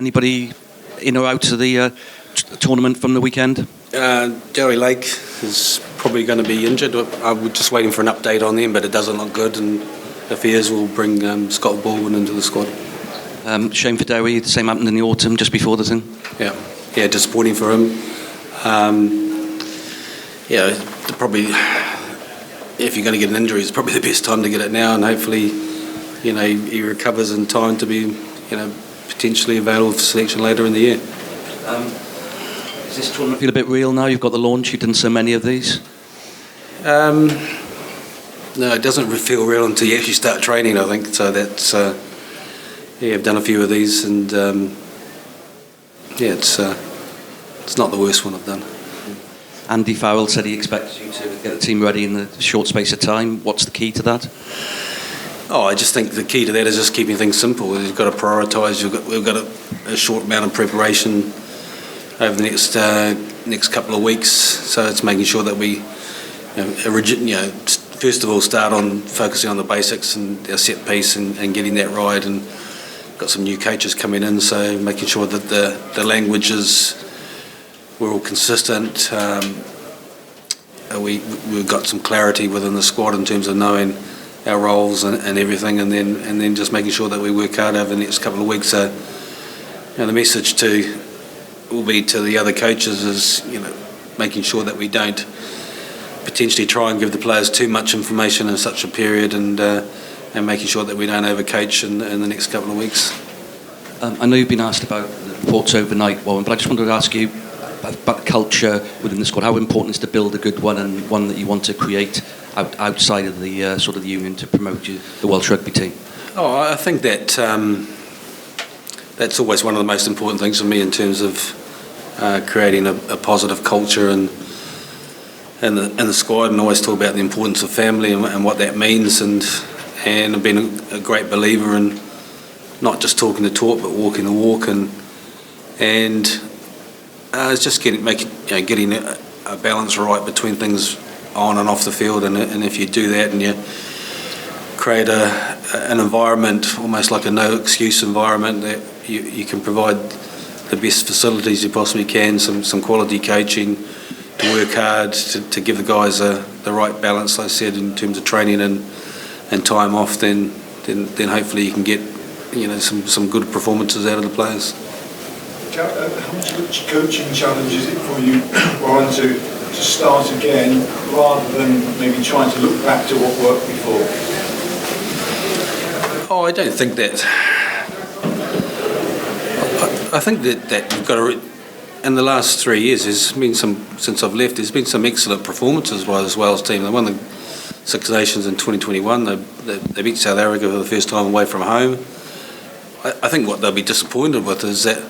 Anybody in or out of the tournament from the weekend? Joey Lake is probably going to be injured. I'm just waiting for an update on him, but it doesn't look good. And if he is, we'll bring Scott Baldwin into the squad. Shame for Derry. The same happened in the autumn, just before the thing. Yeah, disappointing for him. Probably if you're going to get an injury, it's probably the best time to get it now, and hopefully, he recovers in time to be, potentially available for selection later in the year. Does this tournament feel a bit real now? You've got the launch. You've done so many of these. No, it doesn't feel real until you actually start training, I think. So that's I've done a few of these, and it's not the worst one I've done. Andy Farrell said he expects you to get the team ready in a short space of time. What's the key to that? I just think the key to that is just keeping things simple. You've got to prioritise. We've got a short amount of preparation over the next couple of weeks. So it's making sure that we, first of all, start on focusing on the basics and our set piece and getting that right. And got some new coaches coming in, so making sure that the languages, we're all consistent. We've got some clarity within the squad in terms of knowing our roles and everything, and then just making sure that we work hard over the next couple of weeks. So, the message will be to the other coaches is, making sure that we don't potentially try and give the players too much information in such a period, and making sure that we don't overcoach in the next couple of weeks. I know you've been asked about the reports overnight, Warren, but I just wanted to ask you about culture within the squad. How important is to build a good one, and one that you want to create outside of the sort of the union to promote the Welsh rugby team? I think that that's always one of the most important things for me in terms of creating a positive culture and the squad, and always talk about the importance of family and what that means, and I've been a great believer in not just talking the talk but walking the walk, and it's just getting a balance right between things on and off the field, and if you do that and you create an environment almost like a no excuse environment, that you can provide the best facilities you possibly can, some quality coaching, to work hard, to give the guys the right balance, like I said, in terms of training and time off, then hopefully you can get some good performances out of the players. How much of a coaching challenge is it for you, Warren, to start again rather than maybe trying to look back to what worked before? I don't think that. I think that you've got to. In the last 3 years, since I've left, there's been some excellent performances by the Wales team. They won the Six Nations in 2021. They beat South Africa for the first time away from home. I think what they'll be disappointed with is that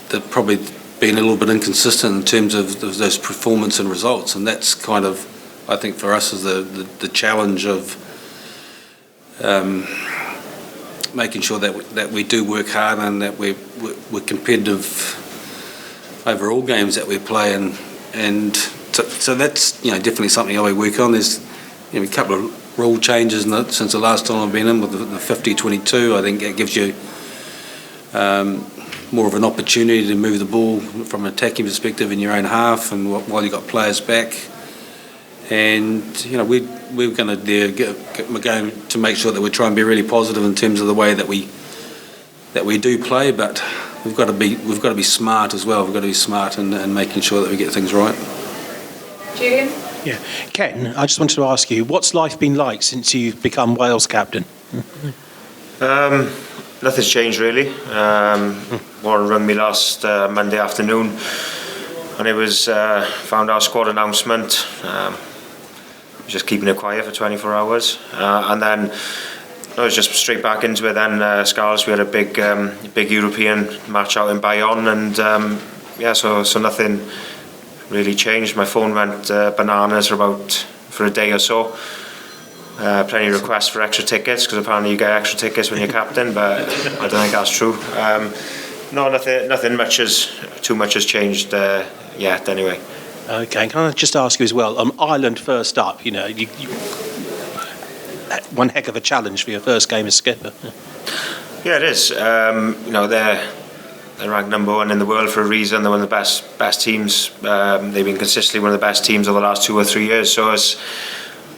they've probably been a little bit inconsistent in terms of those performance and results, and that's kind of, I think, for us is the challenge of making sure that we do work hard and that we're competitive over all games that we play, and so that's definitely something I work on. There's a couple of rule changes since the last time I've been in with the 50-22. I think it gives you more of an opportunity to move the ball from an attacking perspective in your own half, and while you've got players back. And we're going to going to make sure that we try and be really positive in terms of the way that we do play, but we've got to be smart as well. We've got to be smart in making sure that we get things right. Julian? Yeah, Ken, I just wanted to ask you, what's life been like since you've become Wales captain? Nothing's changed really. Warren rang me last Monday afternoon, and it was found our squad announcement. Just keeping it quiet for 24 hours, and then I was just straight back into it. Then Scarlets, we had a big European match out in Bayonne, and so nothing really changed. My phone went bananas for a day or so. Plenty of requests for extra tickets, because apparently you get extra tickets when you're captain, but I don't think that's true. No, nothing too much has changed yet anyway. Okay, can I just ask you as well, Ireland first up, you one heck of a challenge for your first game as skipper. Yeah, it is. they're ranked number 1 in the world for a reason. They're one of the best teams. They've been consistently one of the best teams over the last 2 or 3 years. So it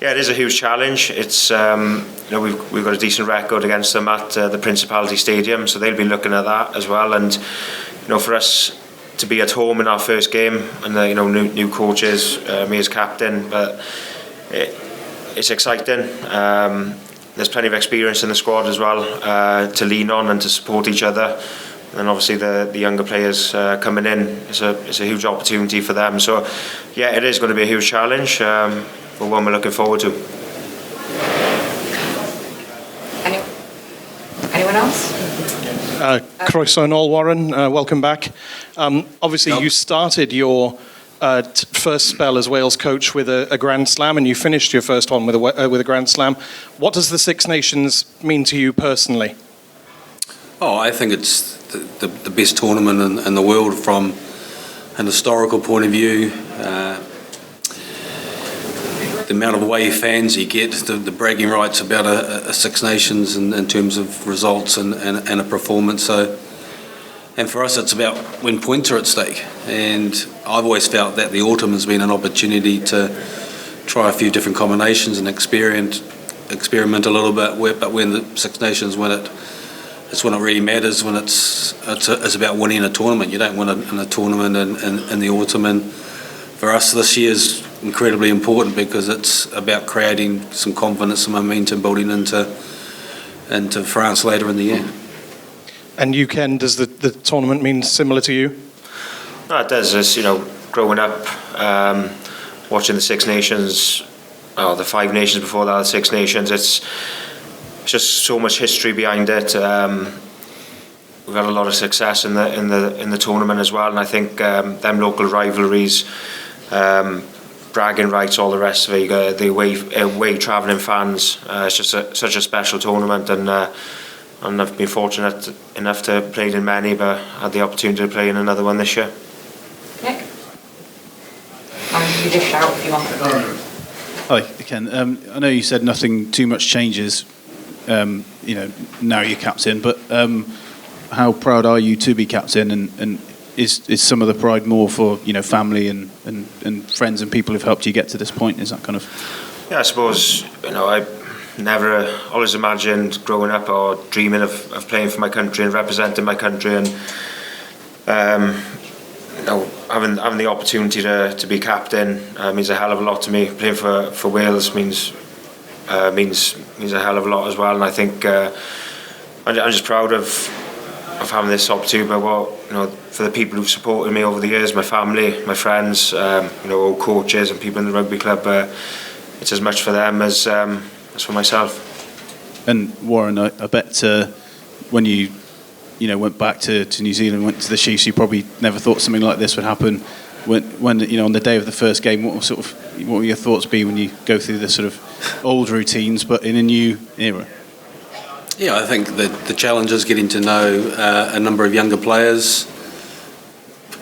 is a huge challenge. It's we've got a decent record against them at the Principality Stadium, so they'll be looking at that as well. And for us to be at home in our first game, and new coaches, me as captain, but it's exciting. There's plenty of experience in the squad as well to lean on and to support each other. And obviously the younger players coming in, it's a huge opportunity for them. So it is going to be a huge challenge, but one we're looking forward to. Anyone else? Croeso nôl, Warren. Welcome back. Obviously, you started your first spell as Wales coach with a Grand Slam, and you finished your first one with a Grand Slam. What does the Six Nations mean to you personally? I think it's the best tournament in the world from an historical point of view. The amount of away fans you get, the bragging rights about a Six Nations in terms of results and a performance. And for us, it's about when points are at stake. And I've always felt that the autumn has been an opportunity to try a few different combinations and experiment a little bit. But when the Six Nations win it, it's when it really matters. When it's about winning a tournament. You don't win in a tournament in the autumn. And for us, this year's incredibly important because it's about creating some confidence and momentum building into France later in the year. And you, Ken, does the tournament mean similar to you? No, it does. It's, growing up, watching the Six Nations, the Five Nations before that, the Six Nations, it's just so much history behind it. We've had a lot of success in the tournament as well, and I think them local rivalries, bragging rights, all the rest of it. You got the away travelling fans. It's just such a special tournament, and I've been fortunate enough to have played in many, but had the opportunity to play in another one this year. Nick? You just shout if you want. Hi, Ken. I know you said nothing too much changes. Now you're captain, but how proud are you to be captain? And is some of the pride more for family and friends and people who've helped you get to this point? Is that kind of? Yeah, I suppose I never always imagined growing up or dreaming of playing for my country and representing my country, and having the opportunity to be captain means a hell of a lot to me. Playing for Wales means a hell of a lot as well, and I think I'm just proud of having this opportunity. But for the people who've supported me over the years, my family, my friends, all coaches and people in the rugby club, it's as much for them as for myself. And Warren, I bet when you went back to New Zealand, went to the Chiefs, you probably never thought something like this would happen. When on the day of the first game, what will your thoughts be when you go through the sort of old routines, but in a new era? Yeah, I think that the challenge is getting to know a number of younger players.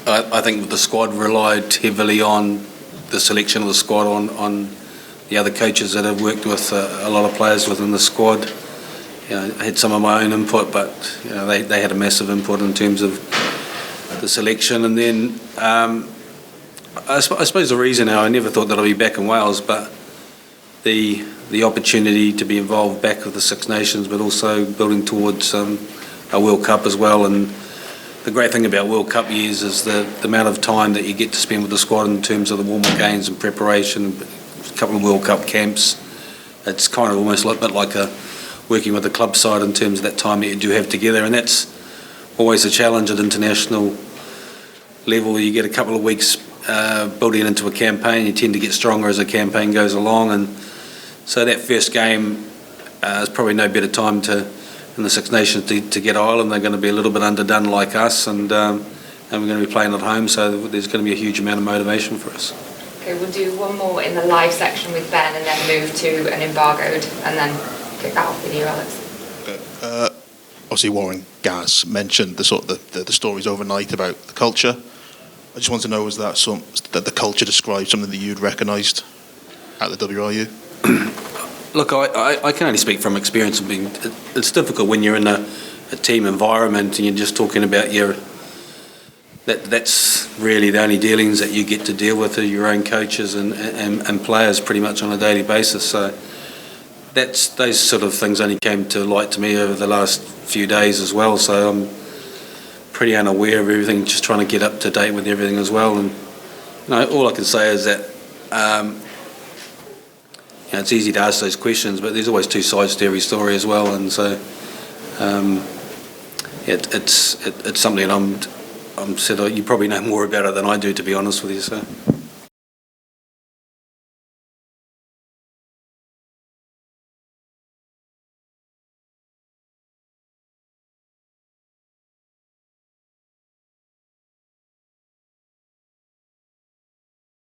I think the squad relied heavily on the selection of the squad on the other coaches that have worked with a lot of players within the squad. I had some of my own input, but they had a massive input in terms of the selection. And then I suppose the reason now, I never thought that I'd be back in Wales, but the opportunity to be involved back with the Six Nations, but also building towards a World Cup as well. And the great thing about World Cup years is the amount of time that you get to spend with the squad in terms of the warm-up games and preparation, a couple of World Cup camps. It's kind of almost a bit like working with the club side in terms of that time that you do have together, and that's always a challenge at international level. You get a couple of weeks building into a campaign. You tend to get stronger as the campaign goes along, and so that first game is probably no better time in the Six Nations to get Ireland. They're going to be a little bit underdone like us, and we're going to be playing at home, so there's going to be a huge amount of motivation for us. Okay, we'll do one more in the live section with Ben and then move to an embargoed and then kick that off with you, Alex. Obviously, Warren Gas mentioned the stories overnight about the culture. I just want to know, was that that the culture described something that you'd recognised at the WRU? Look, I can only speak from experience. It's difficult when you're in a team environment and you're just talking about your that's really the only dealings that you get to deal with are your own coaches and players pretty much on a daily basis. So those sort of things only came to light to me over the last few days as well. So I'm pretty unaware of everything, just trying to get up to date with everything as well. And all I can say is that it's easy to ask those questions, but there's always two sides to every story as well. And so it's something I'm said you probably know more about it than I do, to be honest with you. So.